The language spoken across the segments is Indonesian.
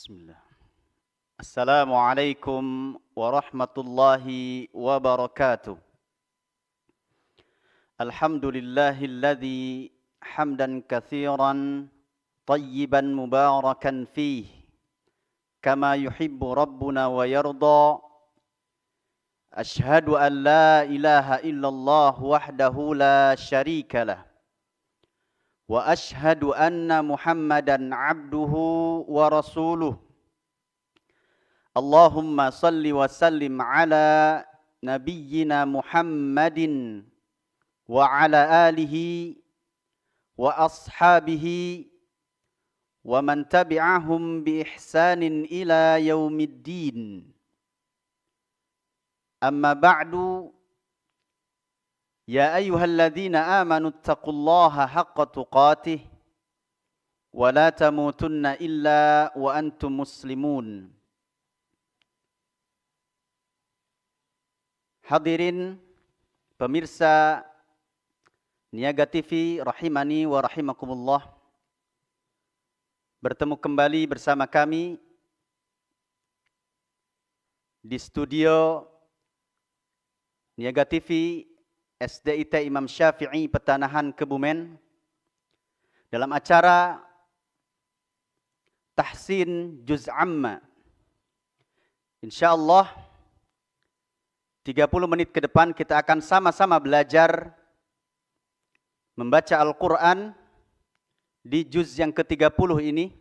Bismillah. Assalamualaikum warahmatullahi wabarakatuh. Alhamdulillahilladzi hamdan katsiran tayyiban mubarakan fih kama yuhibbu rabbuna wa yarda. Ashhadu an la ilaha illallah wahdahu la syarika lah. Wa ashhadu anna Muhammadan abduhu wa rasuluh. Allahumma salli wa sallim ala nabiyyina Muhammadin wa ala alihi wa ashabihi wa man tabi'ahum bi ihsanin ila yaumiddin. Amma ba'du. Ya ayyuhalladzina amanu taqullaha haqqa tuqatih wa la tamutunna illa wa antum muslimun. Hadirin pemirsa Niaga TV rahimani wa rahimakumullah. Bertemu kembali bersama kami di studio Niaga TV SDIT Imam Syafi'i Petanahan Kebumen dalam acara Tahsin Juz Amma. Insyaallah 30 menit ke depan kita akan sama-sama belajar membaca Al-Quran di juz yang ke-30 ini.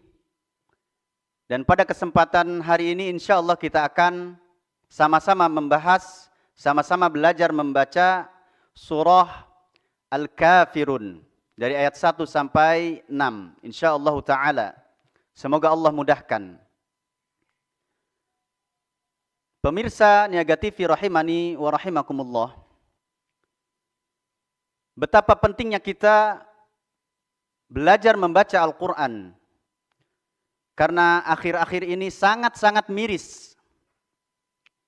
Dan pada kesempatan hari ini insyaallah kita akan sama-sama membahas, sama-sama belajar membaca surah Al-Kafirun dari ayat 1 sampai 6 insyaallah taala. Semoga Allah mudahkan. Pemirsa Niaga TV rahimani wa rahimakumullah. Betapa pentingnya kita belajar membaca Al-Qur'an. Karena akhir-akhir ini sangat-sangat miris.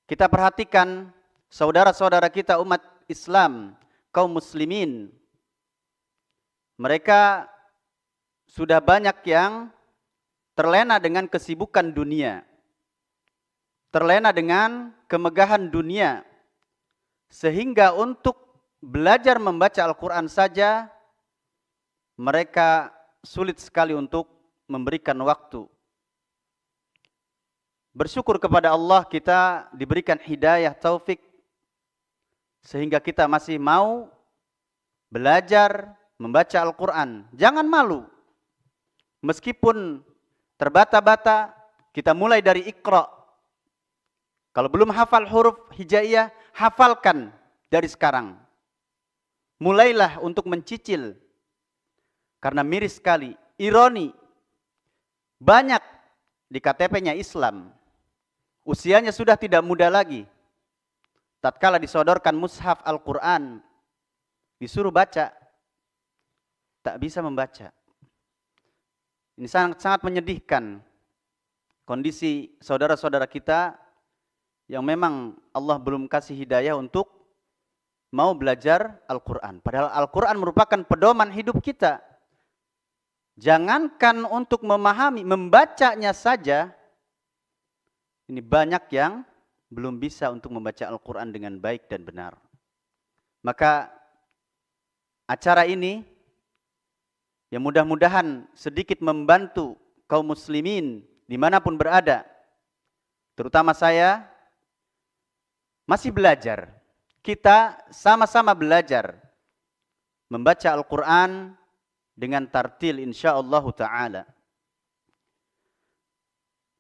Kita perhatikan saudara-saudara kita umat Islam, kaum muslimin, mereka sudah banyak yang terlena dengan kesibukan dunia, terlena dengan kemegahan dunia, sehingga untuk belajar membaca Al-Quran saja mereka sulit sekali untuk memberikan waktu. Bersyukur kepada Allah kita diberikan hidayah taufik sehingga kita masih mau belajar membaca Al-Quran. Jangan malu. Meskipun terbata-bata, kita mulai dari Iqra. Kalau belum hafal huruf hijaiyah, hafalkan dari sekarang. Mulailah untuk mencicil. Karena miris sekali. Ironi. Banyak di KTP-nya Islam. Usianya sudah tidak muda lagi. Tatkala disodorkan mushaf Al-Quran, disuruh baca, tak bisa membaca. Ini sangat menyedihkan kondisi saudara-saudara kita yang memang Allah belum kasih hidayah untuk mau belajar Al-Quran. Padahal Al-Quran merupakan pedoman hidup kita. Jangankan untuk memahami, membacanya saja, ini banyak yang belum bisa untuk membaca Al-Quran dengan baik dan benar. Maka acara ini yang mudah-mudahan sedikit membantu kaum muslimin dimanapun berada. Terutama saya masih belajar. Kita sama-sama belajar membaca Al-Quran dengan tartil insyaallah ta'ala.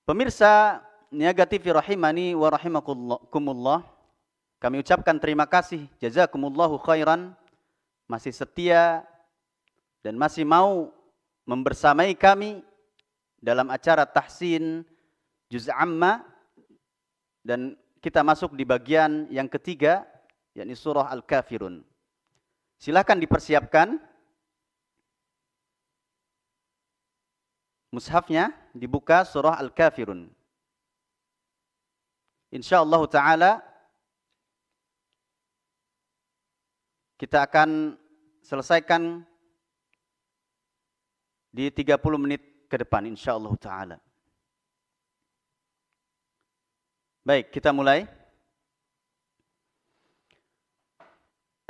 Pemirsa Niaga TV rahimani wa rahimakumullah. Kami ucapkan terima kasih, jazakumullahu khairan, masih setia dan masih mau membersamai kami dalam acara Tahsin Juz Amma, dan kita masuk di bagian yang ketiga, yakni surah Al-Kafirun. Silakan dipersiapkan mushafnya, dibuka surah Al-Kafirun. Insyaallah ta'ala kita akan selesaikan di 30 menit ke depan insyaallah ta'ala. Baik, kita mulai.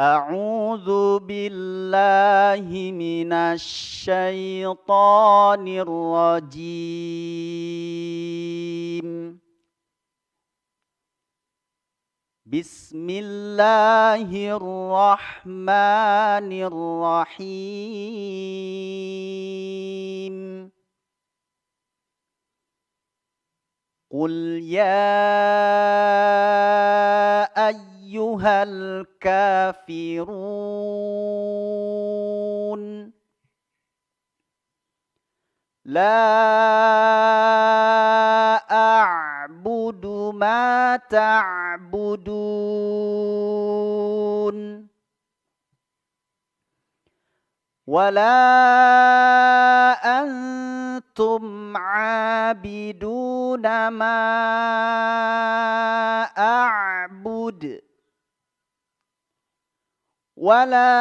A'udzu billahi minasy syaithanir rajim. Bismillahirrahmanirrahim. Qul ya ayyuhal kafirun la a'budu ma ta'budun wala antum 'abiduna ma a'bud wala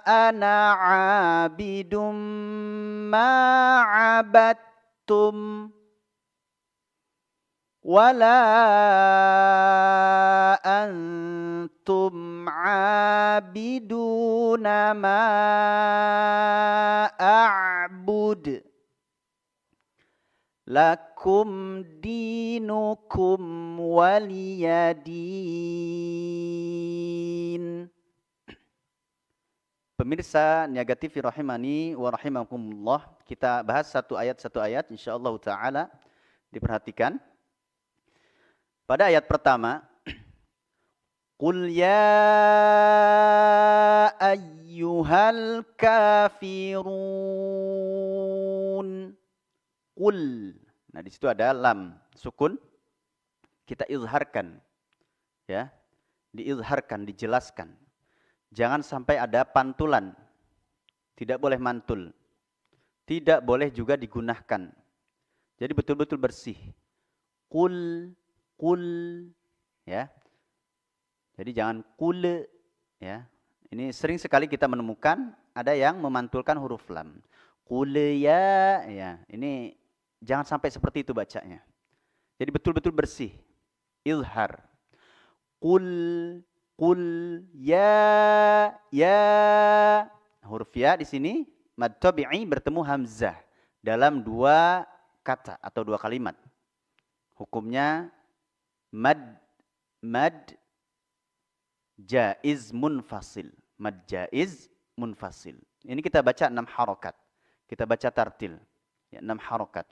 ana 'abidum ma 'abadtum wala antum 'abiduna ma a'bud lakum dinukum waliyadin. Pemirsa Niaga TV rahimani wa rahimakumullah, kita bahas satu ayat insyaallah taala. Diperhatikan. Pada ayat pertama, Qul ya ayyuhal kafirun. Qul. Nah, di situ ada lam sukun. Kita izharkan. Ya. Diizharkan, dijelaskan. Jangan sampai ada pantulan. Tidak boleh mantul. Tidak boleh juga digunakan. Jadi betul-betul bersih. Qul, ya. Jadi jangan qul, ya. Ini sering sekali kita menemukan ada yang memantulkan huruf lam. Qul ya, ya. Ini jangan sampai seperti itu bacanya. Jadi betul-betul bersih. Izhar. Qul ya. Huruf ya di sini mad tabi'i bertemu hamzah dalam dua kata atau dua kalimat. Hukumnya mad jaiz munfasil. Mad jaiz munfasil. Ini kita baca 6 harokat. Kita baca tartil. Ya, 6 harokat.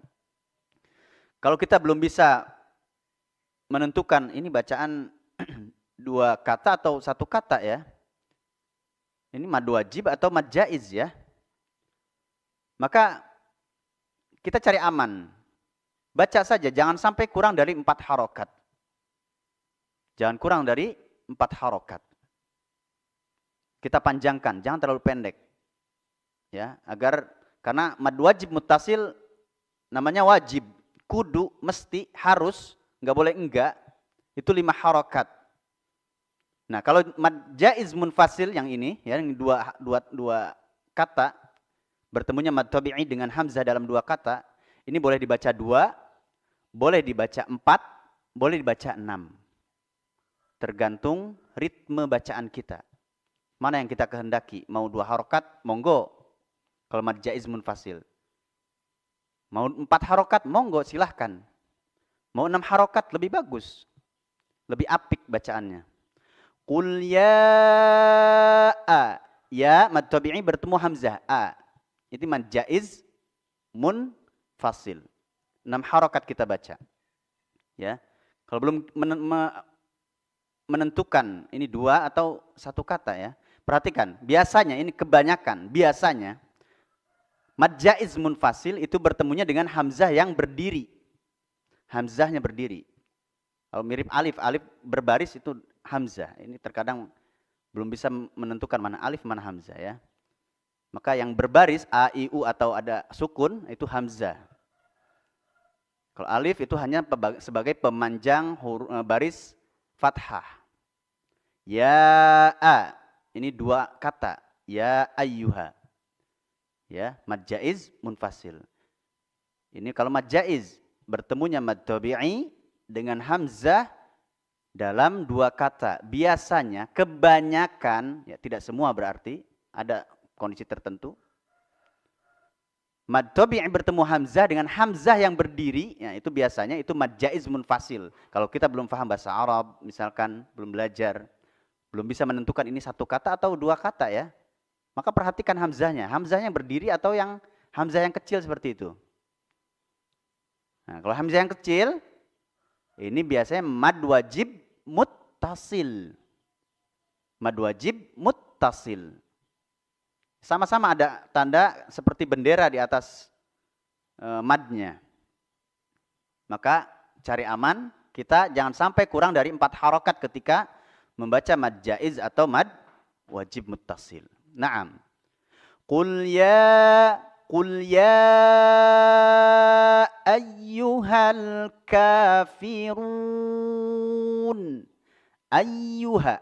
Kalau kita belum bisa menentukan ini bacaan dua kata atau satu kata ya. Ini mad wajib atau mad jaiz ya. Maka kita cari aman. Baca saja, jangan sampai kurang dari 4 harokat. Jangan kurang dari 4 harokat. Kita panjangkan, jangan terlalu pendek. Ya, karena mad wajib muttasil namanya wajib, kudu, mesti, harus, nggak boleh enggak. Itu 5 harokat. Nah, kalau mad jaiz munfasil yang ini, ya, yang dua kata, bertemunya mad tabi'i dengan hamzah dalam 2 kata, ini boleh dibaca 2, boleh dibaca 4, boleh dibaca 6. Tergantung ritme bacaan kita. Mana yang kita kehendaki? Mau 2 harokat, monggo. Kalau mad jaiz munfasil. Mau 4 harokat, monggo, silahkan. Mau 6 harokat, lebih bagus. Lebih apik bacaannya. Qul ya a. Ya, mad tabi'i bertemu hamzah. A. Itu mad jaiz munfasil. 6 harokat kita baca. Ya. Kalau belum menentukan ini 2 atau 1 kata ya. Perhatikan, biasanya ini kebanyakan, biasanya mad jaiz munfasil itu bertemunya dengan hamzah yang berdiri. Hamzahnya berdiri. Kalau mirip alif, alif berbaris itu hamzah. Ini terkadang belum bisa menentukan mana alif, mana hamzah ya. Maka yang berbaris a, i, u atau ada sukun itu hamzah. Kalau alif itu hanya sebagai pemanjang baris fathah. Ya a, ini 2 kata. Ya ayyuha. Ya, mad jaiz munfasil. Ini kalau mad jaiz bertemunya mad tabi'i dengan hamzah dalam dua kata. Biasanya, kebanyakan, ya tidak semua berarti, ada kondisi tertentu. Mad tabi'i bertemu hamzah dengan hamzah yang berdiri, ya itu biasanya itu mad jaiz munfasil. Kalau kita belum paham bahasa Arab, misalkan belum belajar, belum bisa menentukan ini satu kata atau dua kata ya, maka perhatikan hamzahnya. Hamzahnya yang berdiri atau yang hamzah yang kecil seperti itu. Nah, kalau hamzah yang kecil, ini biasanya mad wajib muttasil. Mad wajib muttasil. Sama-sama ada tanda seperti bendera di atas madnya. Maka cari aman, kita jangan sampai kurang dari 4 harokat ketika membaca mad jaiz atau mad wajib muttasil. Naam. Qul ya ayyuhal kafirun. Ayyuha,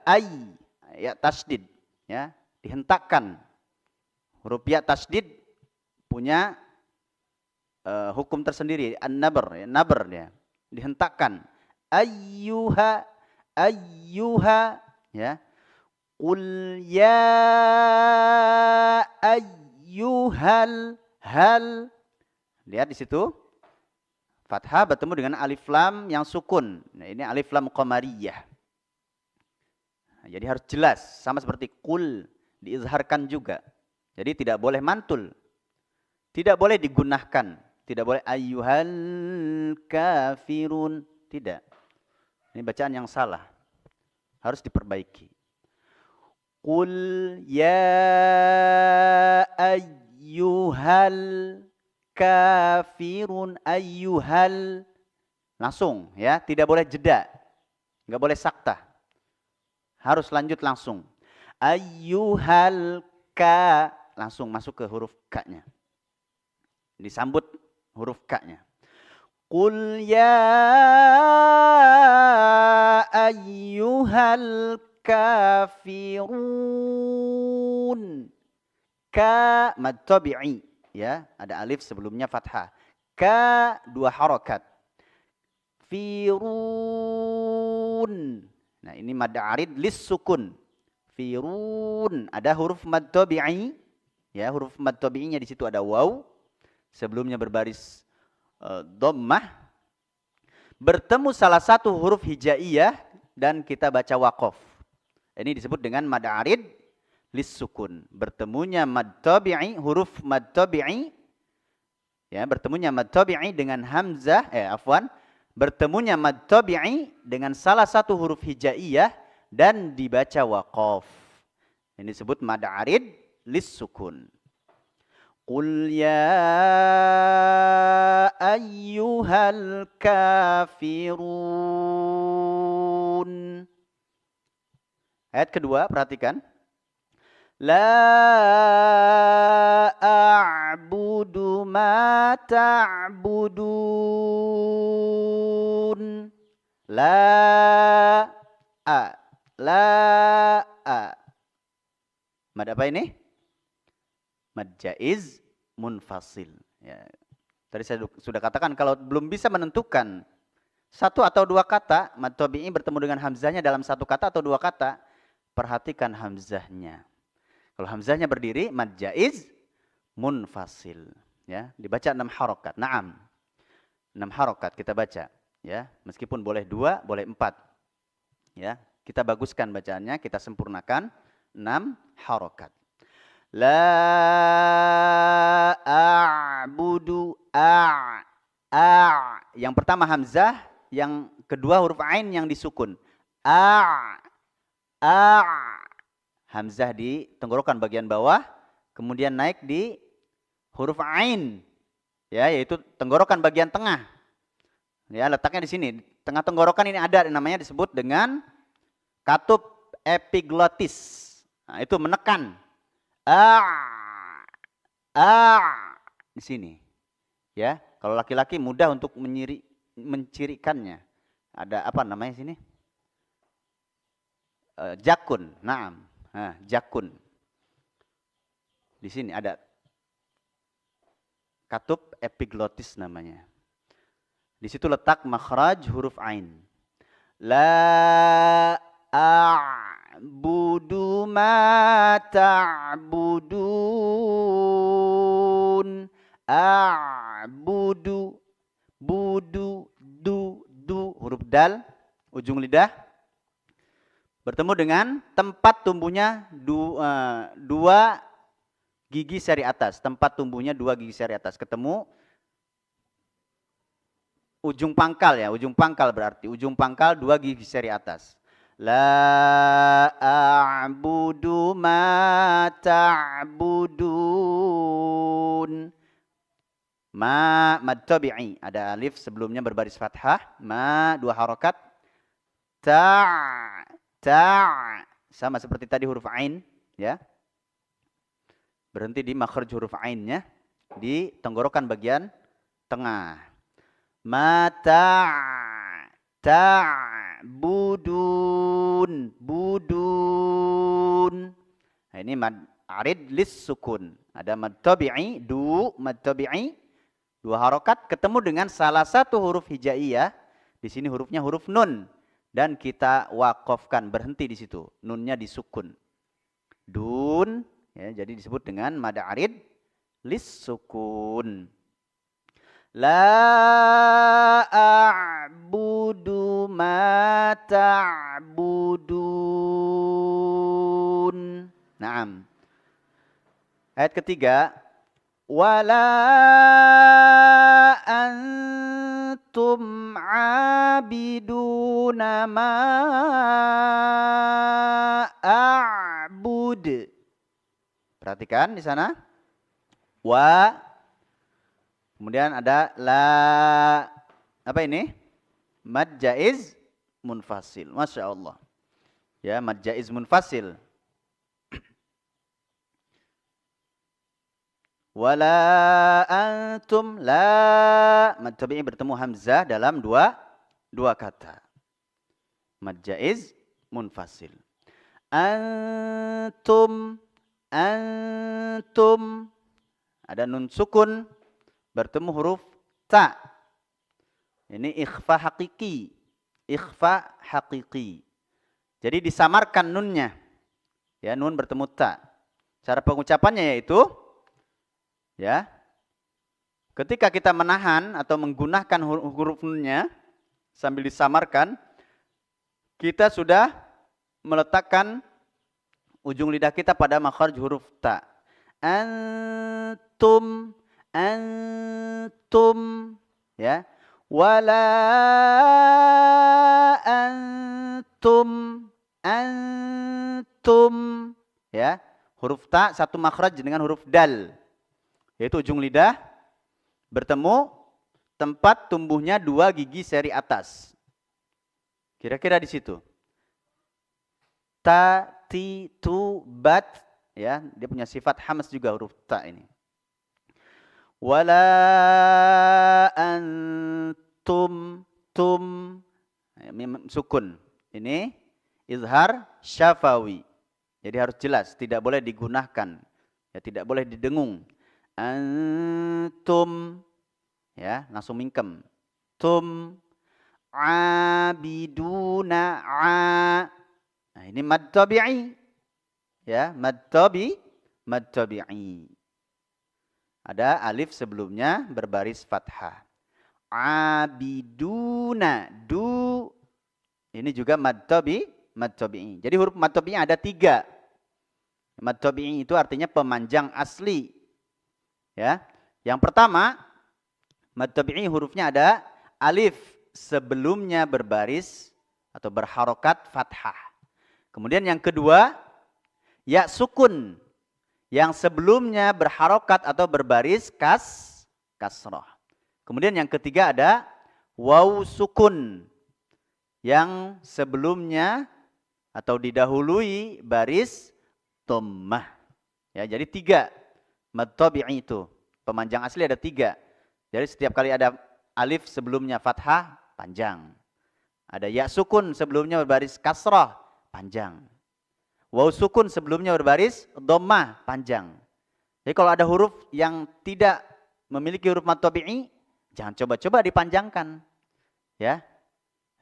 ya tasdid, ya, dihentakkan. Huruf ya tasdid punya hukum tersendiri, an-nabr, ya, nabr ya, dihentakkan. Ayyuha, ya. Qul ya ayyuhal hal. Lihat di situ. Fathah bertemu dengan alif lam yang sukun. Nah, ini alif lam qamariyah. Nah, jadi harus jelas, sama seperti qul diizharkan juga. Jadi tidak boleh mantul. Tidak boleh digunakan. Tidak boleh ayyuhal kafirun. Tidak. Ini bacaan yang salah. Harus diperbaiki. Qul ya ayyuhal kafirun. Ayyuhal. Langsung ya. Tidak boleh jeda. Nggak boleh saktah. Harus lanjut langsung. Ayyuhal ka. Langsung masuk ke huruf K-nya. Disambut huruf K-nya. Qul ya ayyuhal kafirun. Ka mad tabi'i, ya, ada alif sebelumnya fathah. Ka 2 harakat. Firun. Nah, ini mad arid lis sukun. Firun, ada huruf mad tabi'i. Ya, huruf mad tabi'inya di situ ada waw. Sebelumnya berbaris dhammah. Bertemu salah satu huruf hijaiyah dan kita baca waqaf. Ini disebut dengan mad arid lis sukun. Bertemunya mad tabi'i, huruf mad tabi'i, ya, bertemunya mad tabi'i dengan hamzah, bertemunya mad tabi'i dengan salah satu huruf hijaiyah dan dibaca waqaf. Ini disebut mad arid lis sukun. Qul ya ayyuhal kafirun. Ayat kedua, perhatikan. La a'budu ma ta'budun. La a. Mad apa ini? Mad jaiz munfasil. Ya. Tadi saya sudah katakan kalau belum bisa menentukan satu atau dua kata, mad tabi'i bertemu dengan hamzahnya dalam satu kata atau dua kata, perhatikan hamzahnya. Kalau hamzahnya berdiri, mad jaiz munfasil. Ya, dibaca 6 harokat. Naam. 6 harokat kita baca. Ya, meskipun boleh 2, boleh 4. Ya, kita baguskan bacaannya, kita sempurnakan 6 harokat. La a'budu Yang pertama hamzah, yang kedua huruf ain yang disukun. Hamzah di tenggorokan bagian bawah, kemudian naik di huruf ain. Ya, yaitu tenggorokan bagian tengah. Ya, letaknya di sini. Tengah tenggorokan ini ada namanya disebut dengan katup epiglottis. Nah, itu menekan. Di sini. Ya, kalau laki-laki mudah untuk mencirikannya. Ada apa namanya sini? Jakun. Naam. Nah, jakun. Di sini ada katup epiglottis namanya. Di situ letak makhraj huruf ain. La a'budu ma ta'budun. A'budu, budu, du, huruf dal, ujung lidah bertemu dengan tempat tumbuhnya dua gigi seri atas. Tempat tumbuhnya dua gigi seri atas. Ketemu ujung pangkal ya, ujung pangkal berarti. Ujung pangkal dua gigi seri atas. La a'budu ma ta'budun. Ma mad tabi'i, ada alif sebelumnya berbaris fathah, ma dua harokat, ta sama seperti tadi huruf ain ya. Berhenti di makhraj huruf ainnya di tenggorokan bagian tengah. Ma ta'budun, budun. Nah, ini mad arid lis sukun. Ada mad tabi'i, mad tabi'i. Dua harokat ketemu dengan salah satu huruf hijaiyah. Di sini hurufnya huruf nun dan kita wakofkan, berhenti di situ. Nunnya disukun. Dun ya, jadi disebut dengan mad arid lis sukun. La a'budu ma ta'budun. Naam. Ayat ketiga, wala antum abiduna ma a'bud. Perhatikan di sana. Wa, kemudian ada la, apa ini? Mad jaiz munfasil. Masya Allah. Ya, mad jaiz munfasil. Wala antum la, mad tabi'i bertemu hamzah dalam dua kata. Mad jaiz munfasil. Antum, ada nun sukun bertemu huruf ta. Ini ikhfa hakiki. Ikhfa hakiki. Jadi disamarkan nunnya. Ya, nun bertemu ta. Cara pengucapannya yaitu ya, ketika kita menahan atau menggunakan huruf nunnya sambil disamarkan, kita sudah meletakkan ujung lidah kita pada makhraj huruf ta. Antum, ya. Wala antum, ya. Huruf ta satu makhraj dengan huruf dal. Yaitu ujung lidah bertemu tempat tumbuhnya dua gigi seri atas. Kira-kira di situ. Ta, ti, tu, bat. Ya, dia punya sifat hams juga huruf ta ini. Wala antum, sukun. Ini izhar syafawi. Jadi harus jelas, tidak boleh digunakan. Ya, tidak boleh didengung. Antum, ya, langsung mingkem. Tum abiduna a. Nah, ini mad tabi'i. Ya, mad tabi'i. Ada alif sebelumnya berbaris fathah. Abiduna, du. Ini juga mad tabi'i. Jadi huruf mad tabi'i ada 3. Mad tabi'i itu artinya pemanjang asli. Ya. Yang pertama, mad tabi'i hurufnya ada alif sebelumnya berbaris atau berharokat fathah. Kemudian yang kedua, ya sukun yang sebelumnya berharokat atau berbaris kasrah. Kemudian yang ketiga ada waw sukun yang sebelumnya atau didahului baris dhammah. Ya, jadi 3 mad tabi'i itu. Pemanjang asli ada 3. Jadi setiap kali ada alif sebelumnya fathah, panjang. Ada ya sukun sebelumnya berbaris kasrah, panjang. Waw sukun sebelumnya berbaris dhammah, panjang. Jadi kalau ada huruf yang tidak memiliki huruf mad tabi'i, jangan coba-coba dipanjangkan. Ya.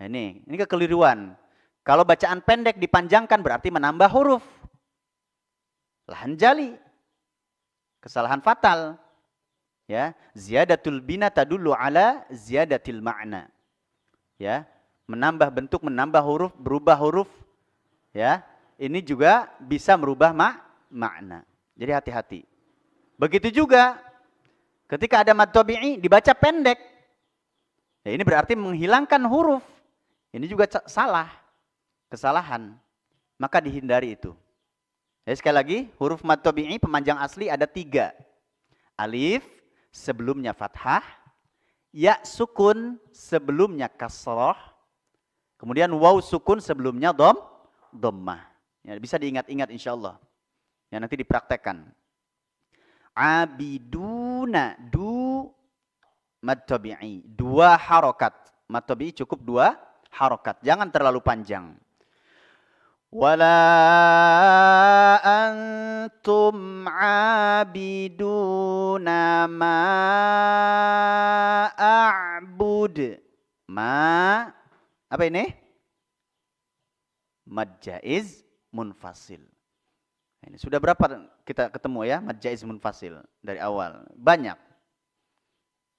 Nah, ini kekeliruan. Kalau bacaan pendek dipanjangkan berarti menambah huruf. Lahan jali. Kesalahan fatal. Ya, ziyadatul bina tadullu ala ziyadatil ma'na. Ya, menambah bentuk, menambah huruf, berubah huruf. Ya, ini juga bisa merubah makna. Jadi hati-hati. Begitu juga ketika ada mad tabi'i dibaca pendek. Ya, ini berarti menghilangkan huruf. Ini juga salah. Kesalahan. Maka dihindari itu. Jadi sekali lagi, huruf mad tabi'i pemanjang asli ada 3. Alif sebelumnya fathah, ya sukun sebelumnya kasrah, kemudian waw sukun sebelumnya dhammah. Ya, bisa diingat-ingat insyaallah. Ya, nanti dipraktekkan. Abiduna, du mad tabi'i, 2 harokat. Mad tabi'i cukup 2 harokat, jangan terlalu panjang. Wala antum abiduna ma a'bud. Ma, apa ini? Mad jaiz munfasil. Ini sudah berapa kita ketemu ya mad jaiz munfasil dari awal? Banyak.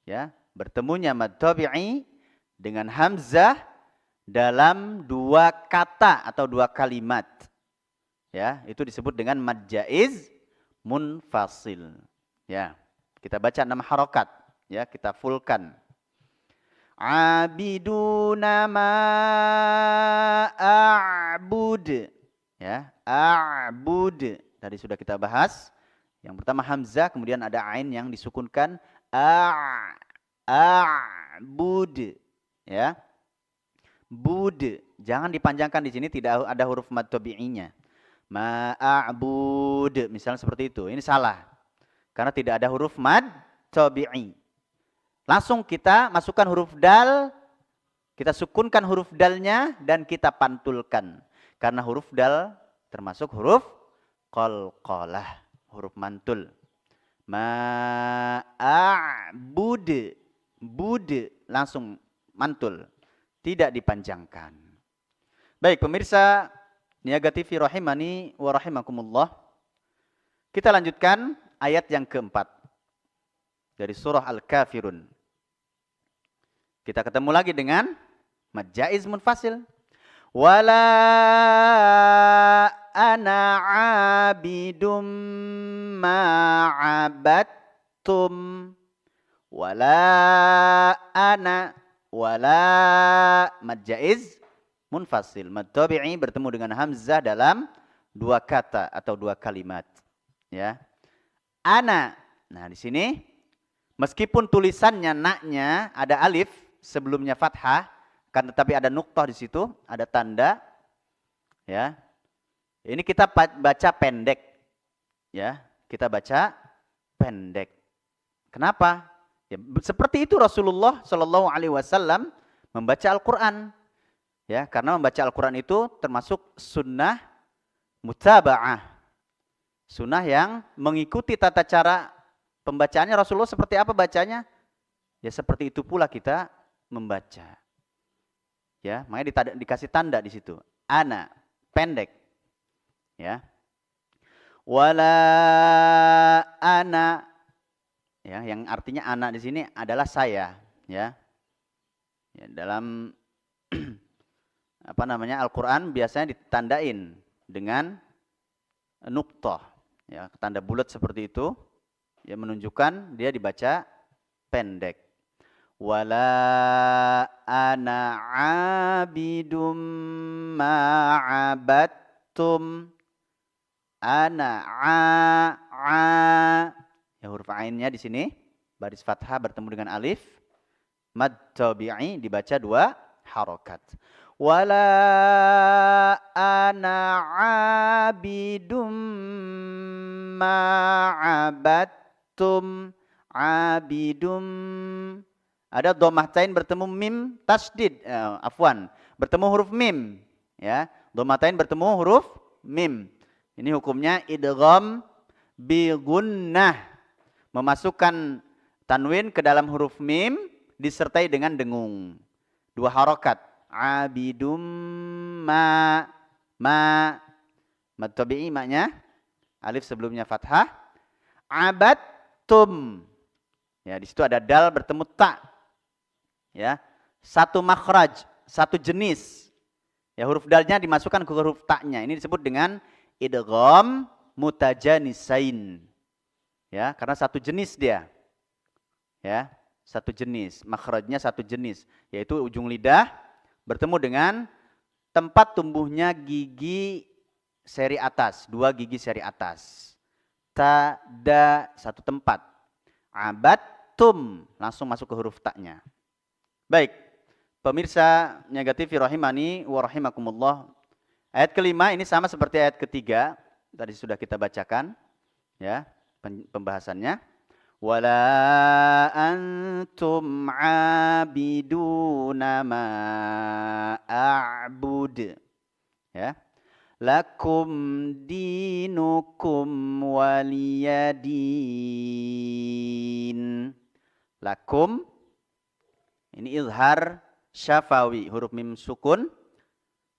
Ya, bertemunya mad tabi'i dengan hamzah dalam 2 kata atau 2 kalimat. Ya, itu disebut dengan mad jaiz munfasil. Ya, kita baca 6 harokat. Ya, kita fullkan. Abiduna ma a'bud. Ya, a'bud. Tadi sudah kita bahas. Yang pertama hamzah, kemudian ada ain yang disukunkan. A'bud. Ya. Bud, jangan dipanjangkan di sini, tidak ada huruf mad tabi'inya. Ma'abud, misalnya seperti itu. Ini salah. Karena tidak ada huruf mad tabi'i. Langsung kita masukkan huruf dal, kita sukunkan huruf dalnya dan kita pantulkan. Karena huruf dal termasuk huruf qalqalah, huruf mantul. Ma'abud, bud langsung mantul. Tidak dipanjangkan. Baik pemirsa Niaga TV rahimani wa rahimakumullah. Kita lanjutkan ayat yang keempat dari surah Al-Kafirun. Kita ketemu lagi dengan mad jaiz munfasil. Wala ana abidum ma'abattum. Wala ana. Wala mad jaiz munfasil. Mad tabi'i bertemu dengan hamzah dalam 2 kata atau 2 kalimat. Ya. Ana. Nah, di sini meskipun tulisannya naknya ada alif sebelumnya fathah, kan tetapi ada nuqtah di situ, ada tanda. Ya. Ini kita baca pendek. Ya, kita baca pendek. Kenapa? Ya, seperti itu Rasulullah Shallallahu Alaihi Wasallam membaca Al-Quran. Ya, karena membaca Al-Quran itu termasuk sunnah mutaba'ah. Sunnah yang mengikuti tata cara pembacaannya. Rasulullah seperti apa bacanya? Ya seperti itu pula kita membaca. Ya, makanya dikasih tanda di situ. Ana, pendek. Ya. Wala ana. Ya, yang artinya anak di sini adalah saya, ya. Ya, dalam apa namanya Al-Qur'an biasanya ditandain dengan nuqtah, ya, tanda bulat seperti itu, ya menunjukkan dia dibaca pendek. Wala ana abidum ma'abattum. Ana ya, huruf ainnya di sini baris fathah bertemu dengan alif. Mad tabi'i dibaca 2 harokat. Wala ana abidum ma'abattum. Abidum. Ada dhammatain bertemu mim tasdid. Afwan, bertemu huruf mim. Ya, dhammatain bertemu huruf mim. Ini hukumnya idgham bi gunnah. Memasukkan tanwin ke dalam huruf mim disertai dengan dengung. Dua harokat. Abidum ma. Mad tabi'i maknya. Alif sebelumnya fathah. Abadtum. Ya, di situ ada dal bertemu ta. Ya. Satu makhraj, satu jenis. Ya, huruf dalnya dimasukkan ke huruf ta-nya. Ini disebut dengan idgham mutajanisain. Ya, karena satu jenis dia. Ya, satu jenis, makhrajnya satu jenis, yaitu ujung lidah bertemu dengan tempat tumbuhnya gigi seri atas, dua gigi seri atas. Ta, da, satu tempat. Abattum, langsung masuk ke huruf ta-nya. Baik, pemirsa Negatif rahimani wa rahimakumullah. Ayat kelima ini sama seperti ayat ketiga, tadi sudah kita bacakan, ya, pembahasannya. Wala antum abiduna ma a'bud. Ya. Lakum dinukum waliyadin. Lakum ini izhar syafawi, huruf mim sukun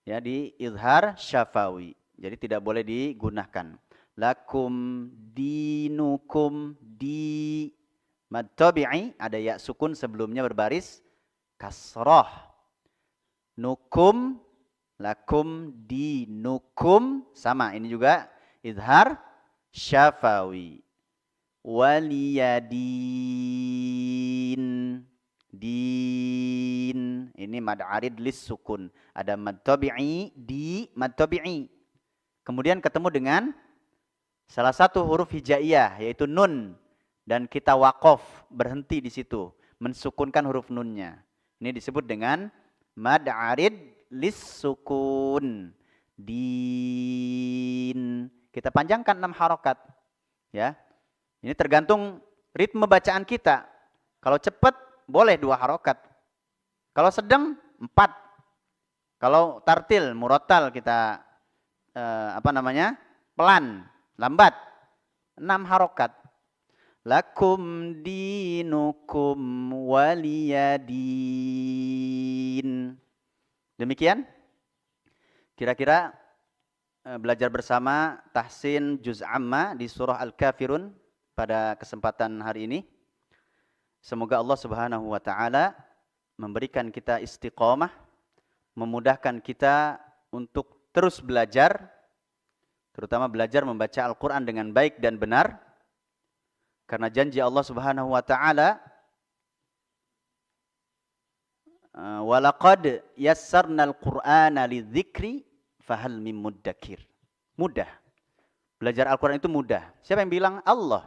ya, di izhar syafawi. Jadi tidak boleh digunakan. Lakum dinukum, di mad tabi'i ada ya sukun sebelumnya berbaris kasrah. Nukum, lakum dinukum, sama ini juga izhar syafawi. Waliyadin, din ini mad arid lis sukun, ada mad tabi'i, di mad tabi'i. Kemudian ketemu dengan salah satu huruf hijaiyah yaitu nun, dan kita waqaf berhenti di situ mensukunkan huruf nunnya. Ini disebut dengan mad arid lis sukun. Din. Kita panjangkan 6 harokat. Ya. Ini tergantung ritme bacaan kita. Kalau cepat boleh 2 harokat. Kalau sedang 4. Kalau tartil, murattal kita pelan, lambat, 6 harokat. Lakum dinukum waliyadin. Demikian. Kira-kira belajar bersama tahsin juz amma di surah Al-Kafirun pada kesempatan hari ini. Semoga Allah Subhanahu wa taala memberikan kita istiqomah, memudahkan kita untuk terus belajar, terutama belajar membaca Al-Quran dengan baik dan benar. Karena janji Allah Subhanahu wa taala, walaqad yassarnal Qur'ana lidzikri fahal mim muddakir. Mudah. Belajar Al-Quran itu mudah. Siapa yang bilang? Allah.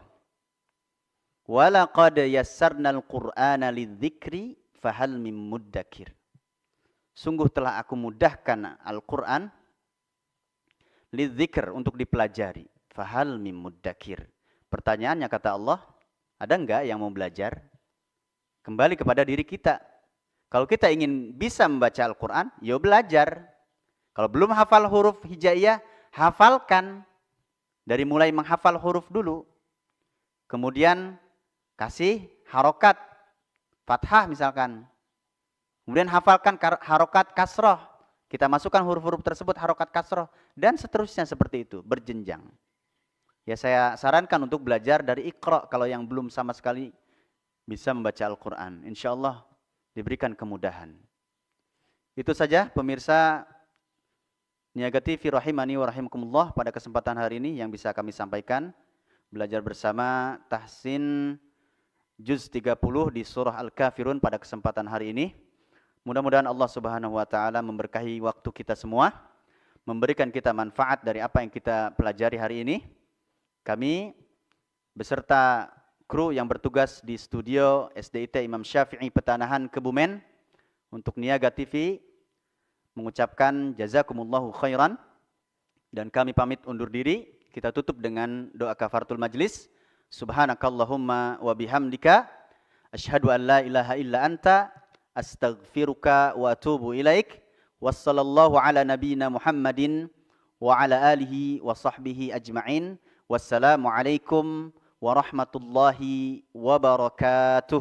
Walaqad yassarnal Qur'ana lidzikri fahal mim muddakir. Sungguh telah aku mudahkan Al-Quran lidzikr, untuk dipelajari. Fahal mim muddakir. Pertanyaannya kata Allah, ada enggak yang mau belajar? Kembali kepada diri kita. Kalau kita ingin bisa membaca Al-Quran, ya belajar. Kalau belum hafal huruf hijaiyah, hafalkan. Dari mulai menghafal huruf dulu. Kemudian kasih harokat. Fathah misalkan. Kemudian hafalkan harokat kasroh. Kita masukkan huruf-huruf tersebut harokat kasroh. Dan seterusnya seperti itu, berjenjang. Ya, saya sarankan untuk belajar dari Iqra kalau yang belum sama sekali bisa membaca Al-Quran. Insya Allah diberikan kemudahan. Itu saja pemirsa Niaga TV rahimani wa rahimakumullah pada kesempatan hari ini yang bisa kami sampaikan. Belajar bersama tahsin juz 30 di surah Al-Kafirun pada kesempatan hari ini. Mudah-mudahan Allah Subhanahu wa taala memberkahi waktu kita semua, memberikan kita manfaat dari apa yang kita pelajari hari ini. Kami beserta kru yang bertugas di studio SDIT Imam Syafi'i Petanahan Kebumen untuk Niaga TV mengucapkan jazakumullahu khairan, dan kami pamit undur diri. Kita tutup dengan doa kafaratul majlis. Subhanakallahumma wa bihamdika asyhadu an la ilaha illa anta astaghfiruka wa atubu ilaik. Wassallallahu ala nabiyyina Muhammadin wa ala alihi wa sahbihi ajma'in. Wassalamualaikum warahmatullahi wabarakatuh.